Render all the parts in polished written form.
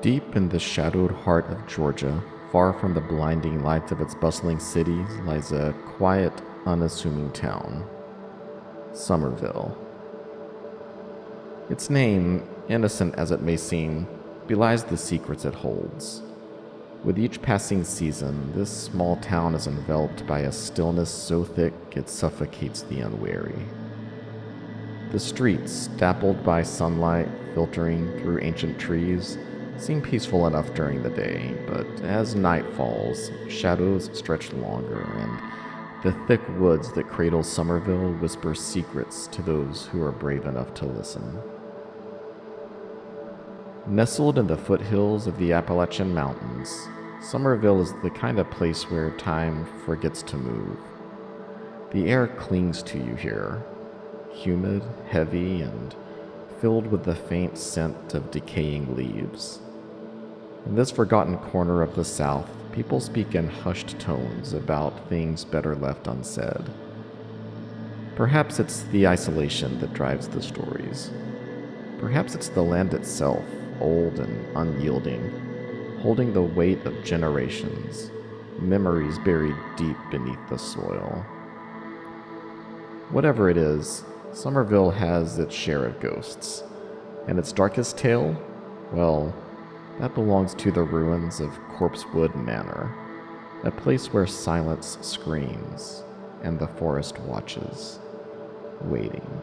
Deep in the shadowed heart of Georgia, far from the blinding lights of its bustling cities, lies a quiet, unassuming town, Summerville. Its name, innocent as it may seem, belies the secrets it holds. With each passing season, this small town is enveloped by a stillness so thick it suffocates the unwary. The streets, dappled by sunlight filtering through ancient trees, seem peaceful enough during the day, but as night falls, shadows stretch longer, and the thick woods that cradle Summerville whisper secrets to those who are brave enough to listen. Nestled in the foothills of the Appalachian Mountains, Summerville is the kind of place where time forgets to move. The air clings to you here, humid, heavy, and filled with the faint scent of decaying leaves. In this forgotten corner of the South, people speak in hushed tones about things better left unsaid. Perhaps it's the isolation that drives the stories. Perhaps it's the land itself, old and unyielding, holding the weight of generations, memories buried deep beneath the soil. Whatever it is, Summerville has its share of ghosts, and its darkest tale, well, that belongs to the ruins of Corpsewood Manor, a place where silence screams and the forest watches, waiting.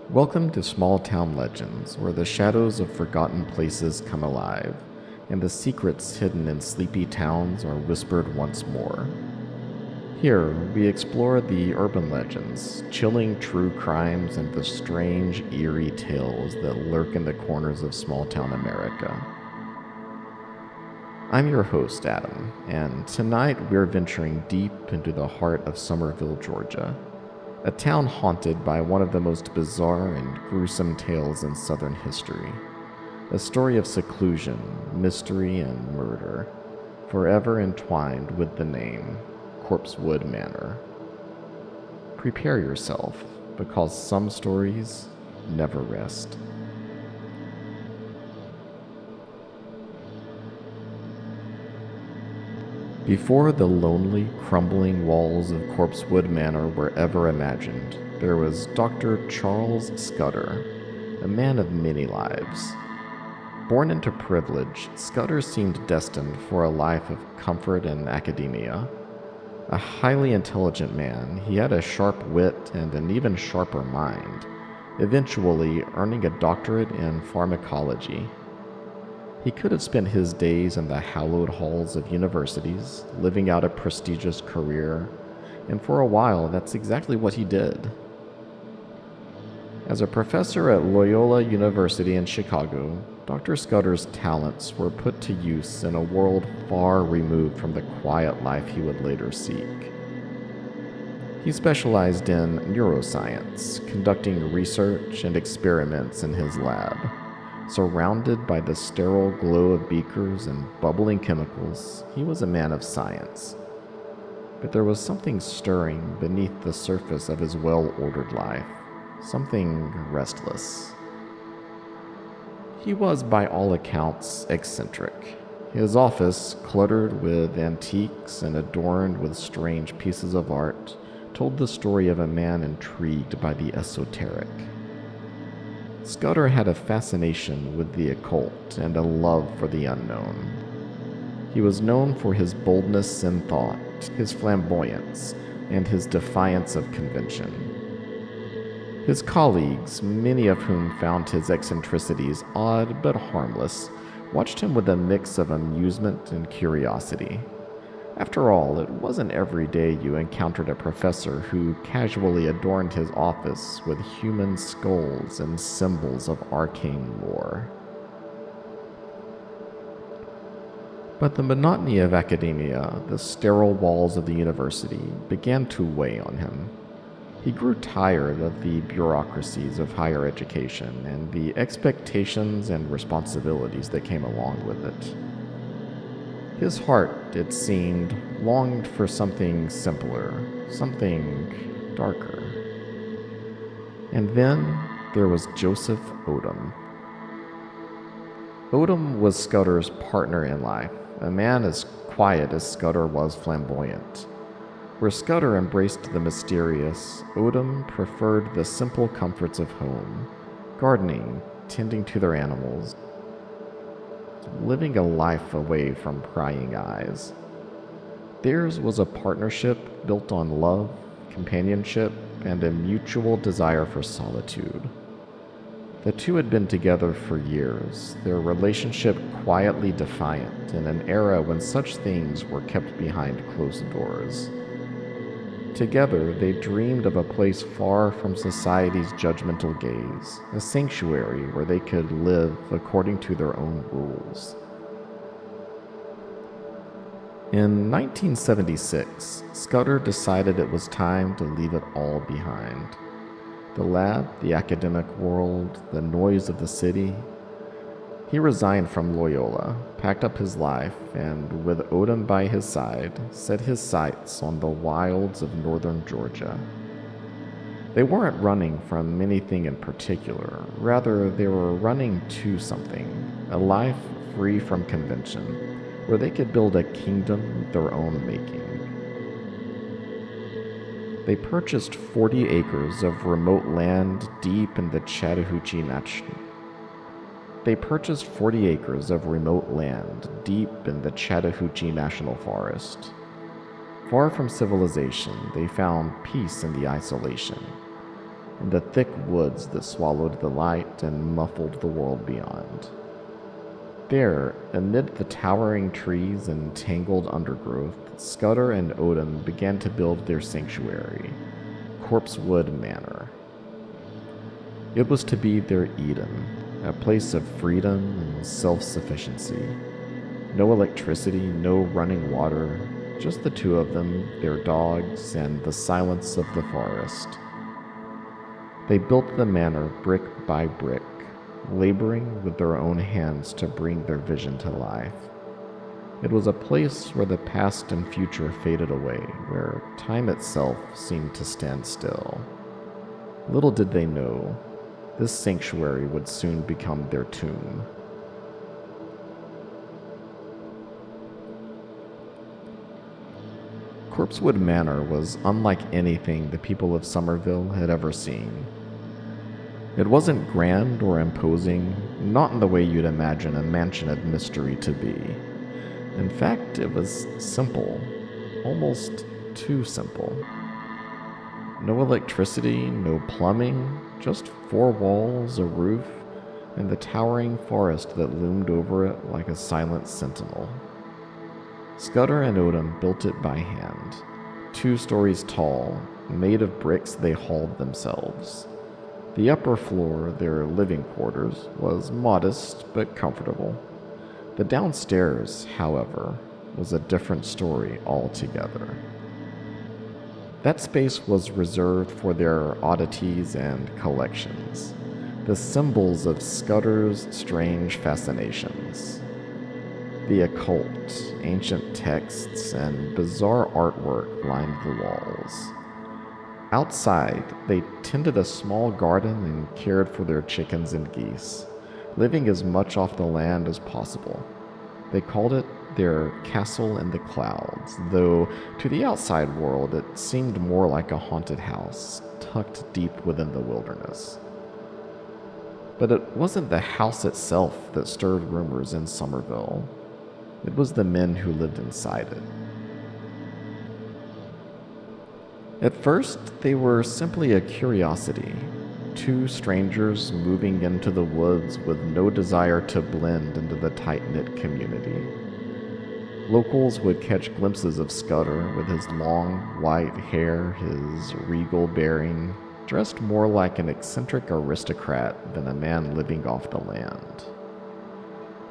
Welcome to Small Town Legends, where the shadows of forgotten places come alive, and the secrets hidden in sleepy towns are whispered once more. Here, we explore the urban legends, chilling true crimes, and the strange, eerie tales that lurk in the corners of small-town America. I'm your host, Adam, and tonight we're venturing deep into the heart of Summerville, Georgia, a town haunted by one of the most bizarre and gruesome tales in Southern history, a story of seclusion, mystery, and murder, forever entwined with the name Corpsewood Manor. Prepare yourself, because some stories never rest. Before the lonely, crumbling walls of Corpsewood Manor were ever imagined, there was Dr. Charles Scudder, a man of many lives. Born into privilege, Scudder seemed destined for a life of comfort and academia. A highly intelligent man, he had a sharp wit and an even sharper mind, eventually earning a doctorate in pharmacology. He could have spent his days in the hallowed halls of universities, living out a prestigious career, and for a while that's exactly what he did. As a professor at Loyola University in Chicago, Dr. Scudder's talents were put to use in a world far removed from the quiet life he would later seek. He specialized in neuroscience, conducting research and experiments in his lab. Surrounded by the sterile glow of beakers and bubbling chemicals, he was a man of science. But there was something stirring beneath the surface of his well-ordered life, something restless. He was, by all accounts, eccentric. His office, cluttered with antiques and adorned with strange pieces of art, told the story of a man intrigued by the esoteric. Scudder had a fascination with the occult and a love for the unknown. He was known for his boldness in thought, his flamboyance, and his defiance of convention. His colleagues, many of whom found his eccentricities odd but harmless, watched him with a mix of amusement and curiosity. After all, it wasn't every day you encountered a professor who casually adorned his office with human skulls and symbols of arcane lore. But the monotony of academia, the sterile walls of the university, began to weigh on him. He grew tired of the bureaucracies of higher education and the expectations and responsibilities that came along with it. His heart, it seemed, longed for something simpler, something darker. And then there was Joseph Odom. Odom was Scudder's partner in life, a man as quiet as Scudder was flamboyant. Where Scudder embraced the mysterious, Odom preferred the simple comforts of home, gardening, tending to their animals, living a life away from prying eyes. Theirs was a partnership built on love, companionship, and a mutual desire for solitude. The two had been together for years, their relationship quietly defiant in an era when such things were kept behind closed doors. Together, they dreamed of a place far from society's judgmental gaze, a sanctuary where they could live according to their own rules. In 1976, Scudder decided it was time to leave it all behind. The lab, the academic world, the noise of the city. He resigned from Loyola, packed up his life, and with Odom by his side, set his sights on the wilds of northern Georgia. They weren't running from anything in particular, rather they were running to something, a life free from convention, where they could build a kingdom of their own making. They purchased 40 acres of remote land deep in the Chattahoochee National Forest. Far from civilization, they found peace in the isolation, in the thick woods that swallowed the light and muffled the world beyond. There, amid the towering trees and tangled undergrowth, Scudder and Odom began to build their sanctuary, Corpsewood Manor. It was to be their Eden, a place of freedom and self-sufficiency. No electricity, no running water, just the two of them, their dogs, and the silence of the forest. They built the manor brick by brick, laboring with their own hands to bring their vision to life. It was a place where the past and future faded away, where time itself seemed to stand still. Little did they know, this sanctuary would soon become their tomb. Corpsewood Manor was unlike anything the people of Summerville had ever seen. It wasn't grand or imposing, not in the way you'd imagine a mansion of mystery to be. In fact, it was simple, almost too simple. No electricity, no plumbing, just 4 walls, a roof, and the towering forest that loomed over it like a silent sentinel. Scudder and Odom built it by hand, 2 stories tall, made of bricks they hauled themselves. The upper floor, their living quarters, was modest but comfortable. The downstairs, however, was a different story altogether. That space was reserved for their oddities and collections, the symbols of Scudder's strange fascinations. The occult, ancient texts, and bizarre artwork lined the walls. Outside, they tended a small garden and cared for their chickens and geese, living as much off the land as possible. They called it their castle in the clouds, though to the outside world it seemed more like a haunted house tucked deep within the wilderness. But it wasn't the house itself that stirred rumors in Summerville. It was the men who lived inside it. At first, they were simply a curiosity, 2 strangers moving into the woods with no desire to blend into the tight-knit community. Locals would catch glimpses of Scudder with his long, white hair, his regal bearing, dressed more like an eccentric aristocrat than a man living off the land.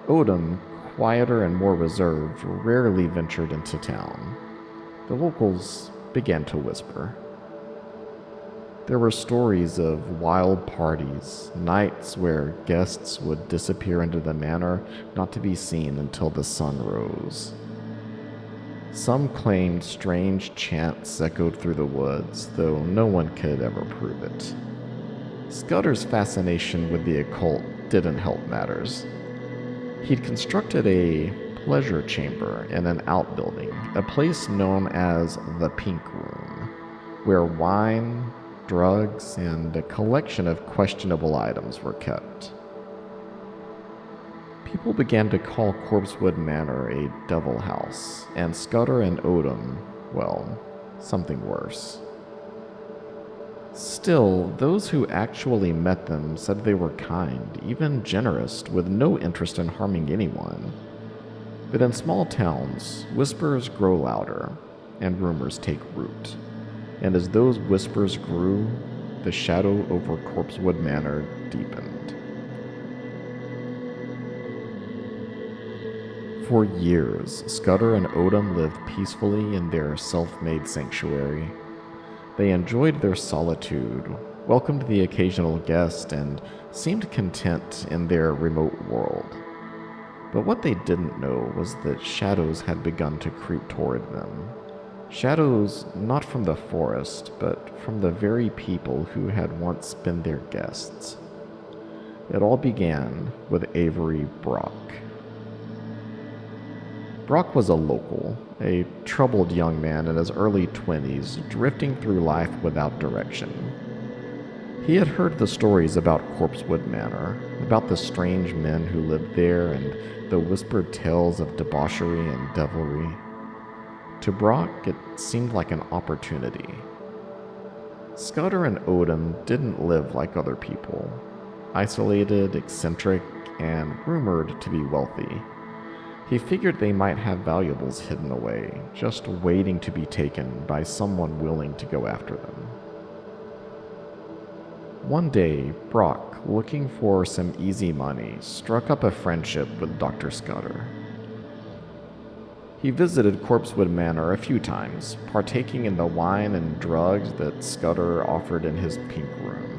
Odom, quieter and more reserved, rarely ventured into town. The locals began to whisper. There were stories of wild parties, nights where guests would disappear into the manor, not to be seen until the sun rose. Some claimed strange chants echoed through the woods, though no one could ever prove it. Scudder's fascination with the occult didn't help matters. He'd constructed a pleasure chamber in an outbuilding, a place known as the Pink Room, where wine, drugs, and a collection of questionable items were kept. People began to call Corpsewood Manor a devil house, and Scudder and Odom, well, something worse. Still, those who actually met them said they were kind, even generous, with no interest in harming anyone. But in small towns, whispers grow louder, and rumors take root. And as those whispers grew, the shadow over Corpsewood Manor deepened. For years, Scudder and Odom lived peacefully in their self-made sanctuary. They enjoyed their solitude, welcomed the occasional guest, and seemed content in their remote world. But what they didn't know was that shadows had begun to creep toward them. Shadows not from the forest, but from the very people who had once been their guests. It all began with Avery Brock. Brock was a local, a troubled young man in his early 20s, drifting through life without direction. He had heard the stories about Corpsewood Manor, about the strange men who lived there, and the whispered tales of debauchery and devilry. To Brock, it seemed like an opportunity. Scudder and Odom didn't live like other people, isolated, eccentric, and rumored to be wealthy. He figured they might have valuables hidden away, just waiting to be taken by someone willing to go after them. One day, Brock, looking for some easy money, struck up a friendship with Dr. Scudder. He visited Corpsewood Manor a few times, partaking in the wine and drugs that Scudder offered in his pink room.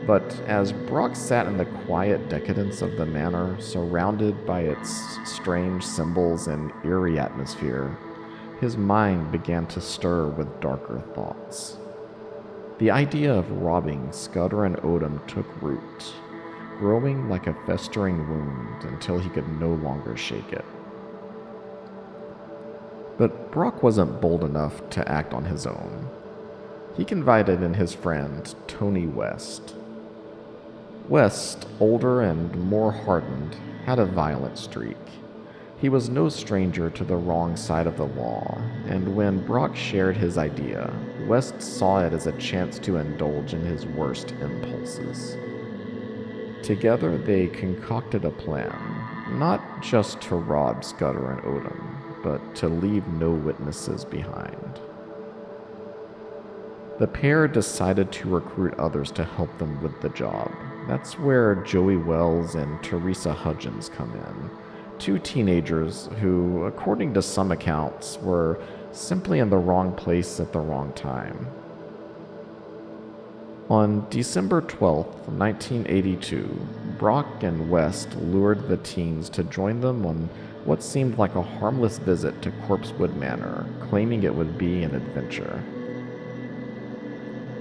But as Brock sat in the quiet decadence of the manor, surrounded by its strange symbols and eerie atmosphere, his mind began to stir with darker thoughts. The idea of robbing Scudder and Odom took root, growing like a festering wound until he could no longer shake it. But Brock wasn't bold enough to act on his own. He confided in his friend, Tony West. West, older and more hardened, had a violent streak. He was no stranger to the wrong side of the law, and when Brock shared his idea, West saw it as a chance to indulge in his worst impulses. Together, they concocted a plan, not just to rob Scudder and Odom, but to leave no witnesses behind. The pair decided to recruit others to help them with the job. That's where Joey Wells and Teresa Hudgens come in, two teenagers who, according to some accounts, were simply in the wrong place at the wrong time. On December 12, 1982, Brock and West lured the teens to join them on what seemed like a harmless visit to Corpsewood Manor, claiming it would be an adventure.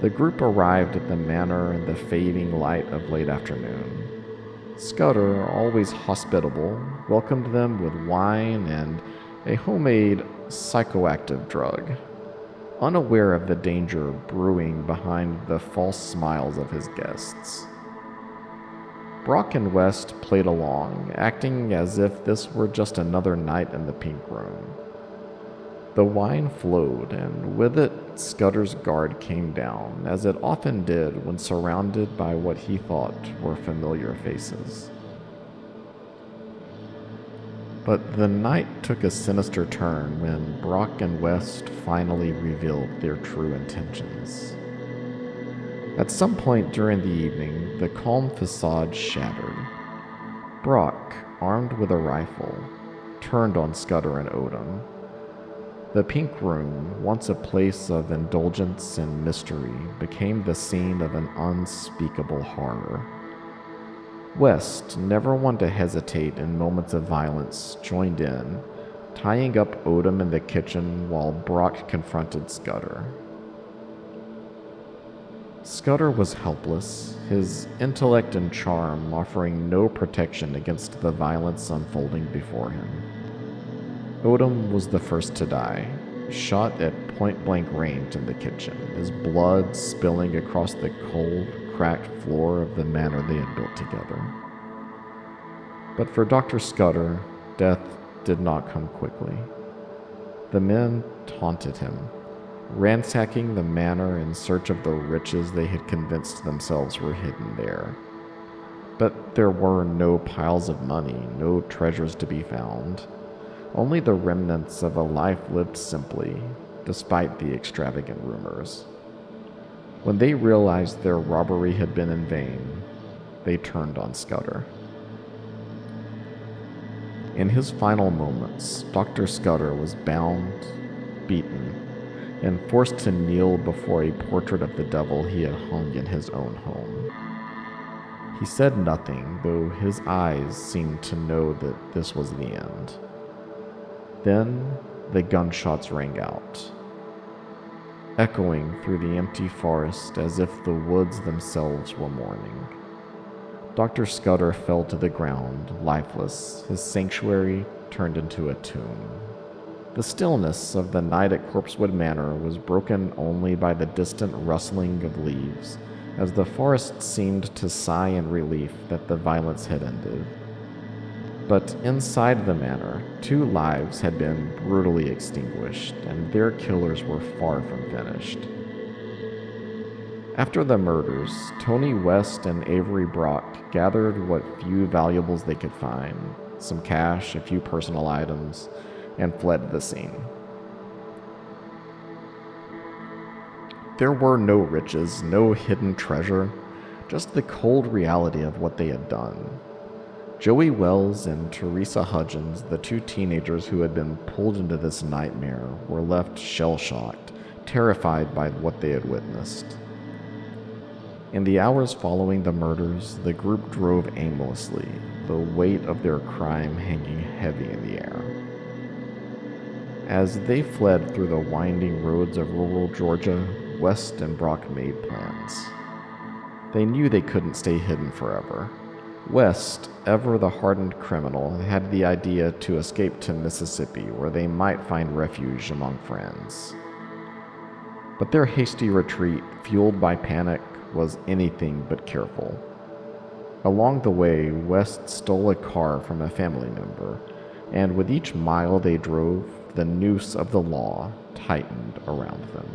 The group arrived at the manor in the fading light of late afternoon. Scudder, always hospitable, welcomed them with wine and a homemade psychoactive drug, unaware of the danger brewing behind the false smiles of his guests. Brock and West played along, acting as if this were just another night in the Pink Room. The wine flowed, and with it, Scudder's guard came down, as it often did when surrounded by what he thought were familiar faces. But the night took a sinister turn when Brock and West finally revealed their true intentions. At some point during the evening, the calm facade shattered. Brock, armed with a rifle, turned on Scudder and Odom. The Pink Room, once a place of indulgence and mystery, became the scene of an unspeakable horror. West, never one to hesitate in moments of violence, joined in, tying up Odom in the kitchen while Brock confronted Scudder. Scudder was helpless, his intellect and charm offering no protection against the violence unfolding before him. Odom was the first to die, shot at point-blank range in the kitchen, his blood spilling across the cold, cracked floor of the manor they had built together. But for Dr. Scudder, death did not come quickly. The men taunted him, ransacking the manor in search of the riches they had convinced themselves were hidden there. But there were no piles of money, no treasures to be found, only the remnants of a life lived simply, despite the extravagant rumors. When they realized their robbery had been in vain, they turned on Scudder. In his final moments, Dr. Scudder was bound, beaten, and forced to kneel before a portrait of the devil he had hung in his own home. He said nothing, though his eyes seemed to know that this was the end. Then the gunshots rang out, echoing through the empty forest as if the woods themselves were mourning. Dr. Scudder fell to the ground, lifeless, his sanctuary turned into a tomb. The stillness of the night at Corpsewood Manor was broken only by the distant rustling of leaves, as the forest seemed to sigh in relief that the violence had ended. But inside the manor, 2 lives had been brutally extinguished, and their killers were far from finished. After the murders, Tony West and Avery Brock gathered what few valuables they could find, some cash, a few personal items, and fled the scene. There were no riches, no hidden treasure, just the cold reality of what they had done. Joey Wells and Teresa Hudgens, the 2 teenagers who had been pulled into this nightmare, were left shell-shocked, terrified by what they had witnessed. In the hours following the murders, the group drove aimlessly, the weight of their crime hanging heavy in the air. As they fled through the winding roads of rural Georgia, West and Brock made plans. They knew they couldn't stay hidden forever. West, ever the hardened criminal, had the idea to escape to Mississippi, where they might find refuge among friends. But their hasty retreat, fueled by panic, was anything but careful. Along the way, West stole a car from a family member, and with each mile they drove, the noose of the law tightened around them.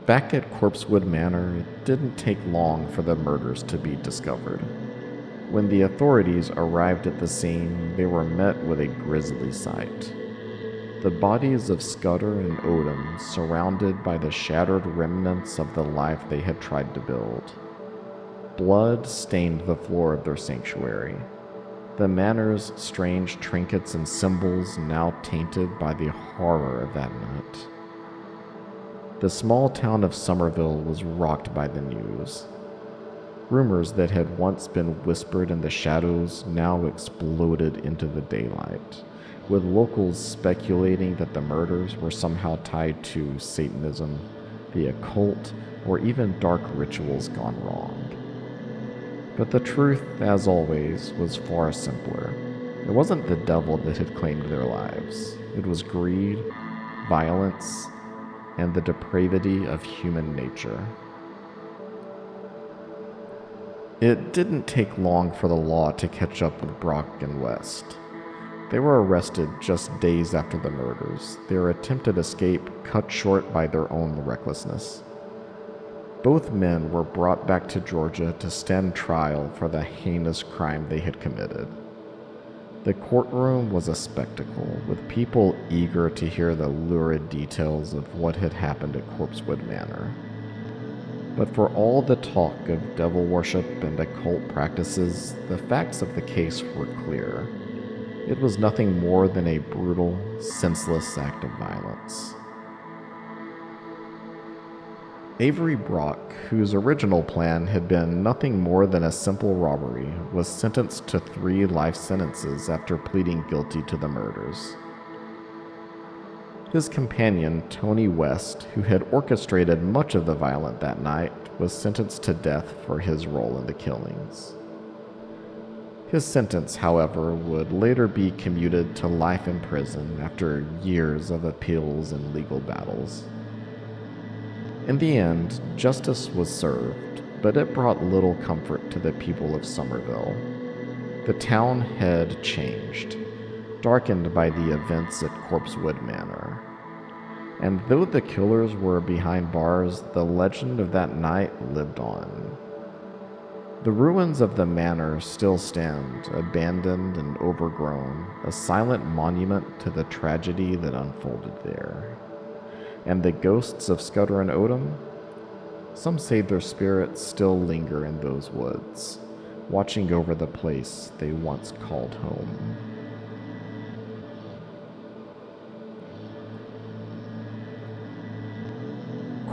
Back at Corpsewood Manor, it didn't take long for the murders to be discovered. When the authorities arrived at the scene, they were met with a grisly sight. The bodies of Scudder and Odom surrounded by the shattered remnants of the life they had tried to build. Blood stained the floor of their sanctuary, the manor's strange trinkets and symbols now tainted by the horror of that night. The small town of Summerville was rocked by the news. Rumors that had once been whispered in the shadows now exploded into the daylight, with locals speculating that the murders were somehow tied to Satanism, the occult, or even dark rituals gone wrong. But the truth, as always, was far simpler. It wasn't the devil that had claimed their lives. It was greed, violence, and the depravity of human nature. It didn't take long for the law to catch up with Brock and West. They were arrested just days after the murders, their attempted escape cut short by their own recklessness. Both men were brought back to Georgia to stand trial for the heinous crime they had committed. The courtroom was a spectacle, with people eager to hear the lurid details of what had happened at Corpsewood Manor. But for all the talk of devil worship and occult practices, the facts of the case were clear. It was nothing more than a brutal, senseless act of violence. Avery Brock, whose original plan had been nothing more than a simple robbery, was sentenced to 3 life sentences after pleading guilty to the murders. His companion, Tony West, who had orchestrated much of the violence that night, was sentenced to death for his role in the killings. His sentence, however, would later be commuted to life in prison after years of appeals and legal battles. In the end, justice was served, but it brought little comfort to the people of Summerville. The town had changed, darkened by the events at Corpsewood Manor. And though the killers were behind bars, the legend of that night lived on. The ruins of the manor still stand, abandoned and overgrown, a silent monument to the tragedy that unfolded there. And the ghosts of Scudder and Odom? Some say their spirits still linger in those woods, watching over the place they once called home.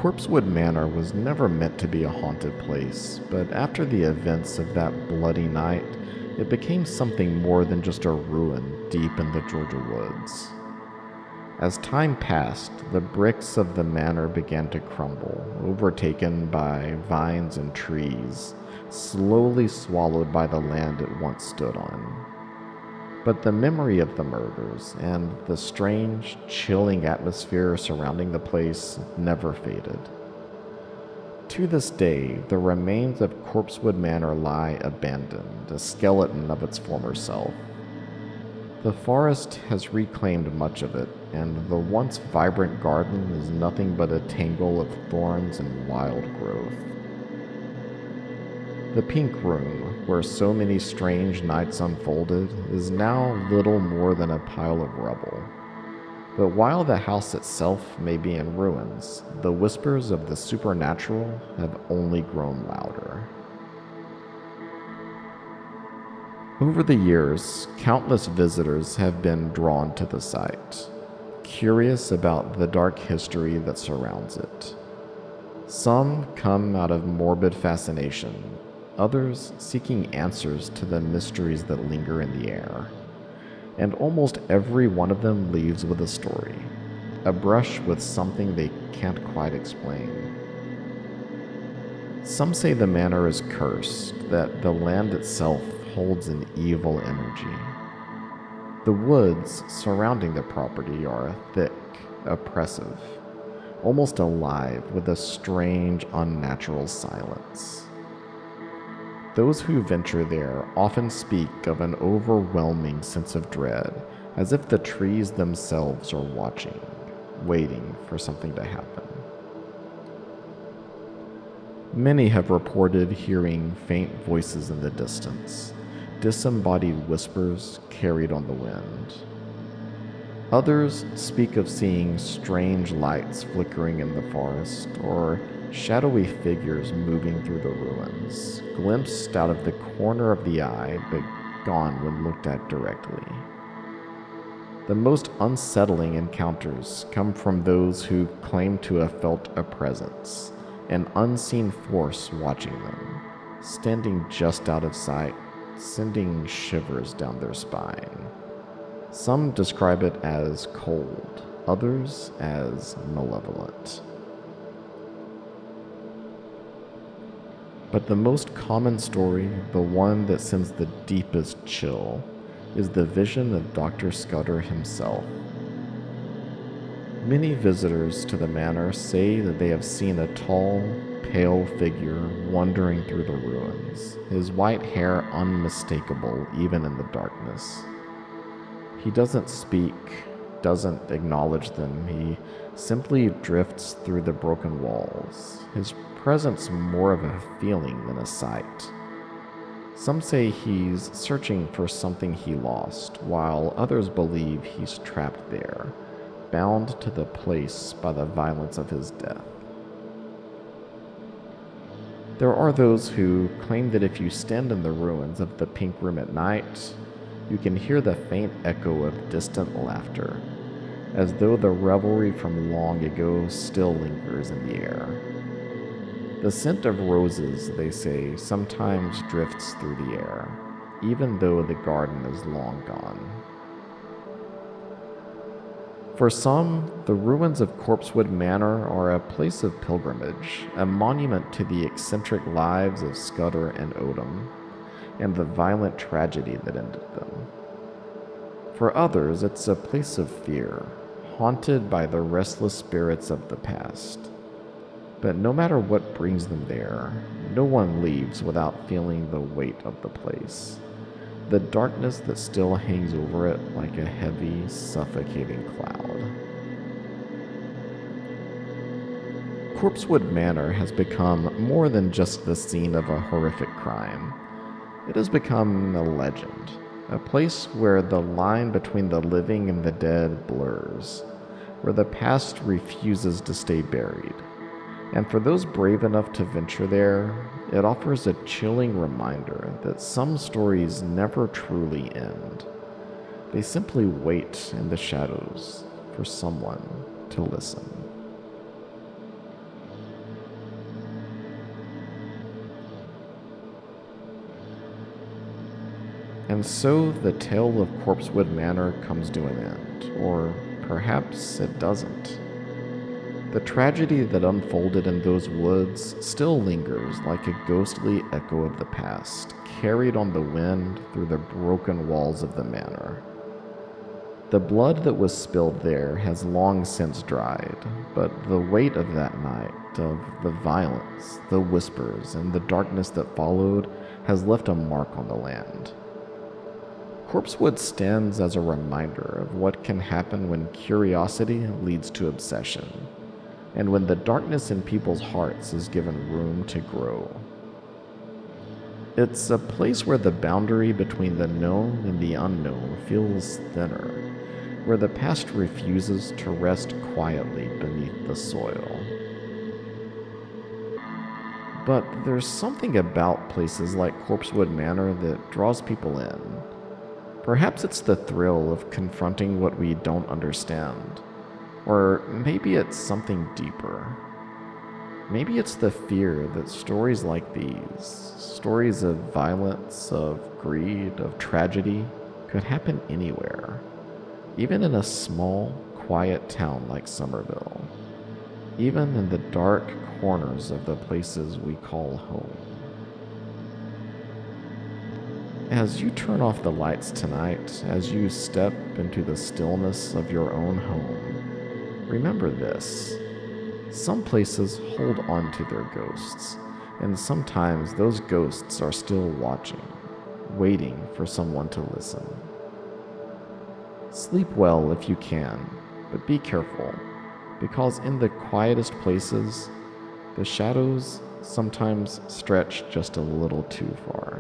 Corpsewood Manor was never meant to be a haunted place, but after the events of that bloody night, it became something more than just a ruin deep in the Georgia woods. As time passed, the bricks of the manor began to crumble, overtaken by vines and trees, slowly swallowed by the land it once stood on. But the memory of the murders and the strange, chilling atmosphere surrounding the place never faded. To this day, the remains of Corpsewood Manor lie abandoned, a skeleton of its former self. The forest has reclaimed much of it, and the once vibrant garden is nothing but a tangle of thorns and wild growth. The Pink Room, where so many strange nights unfolded, is now little more than a pile of rubble. But while the house itself may be in ruins, the whispers of the supernatural have only grown louder. Over the years, countless visitors have been drawn to the site, curious about the dark history that surrounds it. Some come out of morbid fascination, others seeking answers to the mysteries that linger in the air. And almost every one of them leaves with a story, a brush with something they can't quite explain. Some say the manor is cursed, that the land itself holds an evil energy. The woods surrounding the property are thick, oppressive, almost alive with a strange, unnatural silence. Those who venture there often speak of an overwhelming sense of dread, as if the trees themselves are watching, waiting for something to happen. Many have reported hearing faint voices in the distance, disembodied whispers carried on the wind. Others speak of seeing strange lights flickering in the forest, or shadowy figures moving through the ruins, glimpsed out of the corner of the eye but gone when looked at directly. The most unsettling encounters come from those who claim to have felt a presence, an unseen force watching them, standing just out of sight, sending shivers down their spine. Some describe it as cold, others as malevolent. But the most common story, the one that sends the deepest chill, is the vision of Dr. Scudder himself. Many visitors to the manor say that they have seen a tall, pale figure wandering through the ruins, his white hair unmistakable even in the darkness. He doesn't speak, doesn't acknowledge them, he simply drifts through the broken walls, his presence more of a feeling than a sight. Some say he's searching for something he lost, while others believe he's trapped there, bound to the place by the violence of his death. There are those who claim that if you stand in the ruins of the Pink Room at night, you can hear the faint echo of distant laughter, as though the revelry from long ago still lingers in the air. The scent of roses, they say, sometimes drifts through the air, even though the garden is long gone. For some, the ruins of Corpsewood Manor are a place of pilgrimage, a monument to the eccentric lives of Scudder and Odom, and the violent tragedy that ended them. For others, it's a place of fear, haunted by the restless spirits of the past. But no matter what brings them there, no one leaves without feeling the weight of the place, the darkness that still hangs over it like a heavy, suffocating cloud. Corpsewood Manor has become more than just the scene of a horrific crime. It has become a legend, a place where the line between the living and the dead blurs, where the past refuses to stay buried. And for those brave enough to venture there, it offers a chilling reminder that some stories never truly end. They simply wait in the shadows for someone to listen. And so the tale of Corpsewood Manor comes to an end, or perhaps it doesn't. The tragedy that unfolded in those woods still lingers like a ghostly echo of the past, carried on the wind through the broken walls of the manor. The blood that was spilled there has long since dried, but the weight of that night, of the violence, the whispers, and the darkness that followed, has left a mark on the land. Corpsewood stands as a reminder of what can happen when curiosity leads to obsession, and when the darkness in people's hearts is given room to grow. It's a place where the boundary between the known and the unknown feels thinner, where the past refuses to rest quietly beneath the soil. But there's something about places like Corpsewood Manor that draws people in. Perhaps it's the thrill of confronting what we don't understand. Or maybe it's something deeper. Maybe it's the fear that stories like these, stories of violence, of greed, of tragedy, could happen anywhere, even in a small, quiet town like Summerville, even in the dark corners of the places we call home. As you turn off the lights tonight, as you step into the stillness of your own home, remember this: some places hold on to their ghosts, and sometimes those ghosts are still watching, waiting for someone to listen. Sleep well if you can, but be careful, because in the quietest places, the shadows sometimes stretch just a little too far.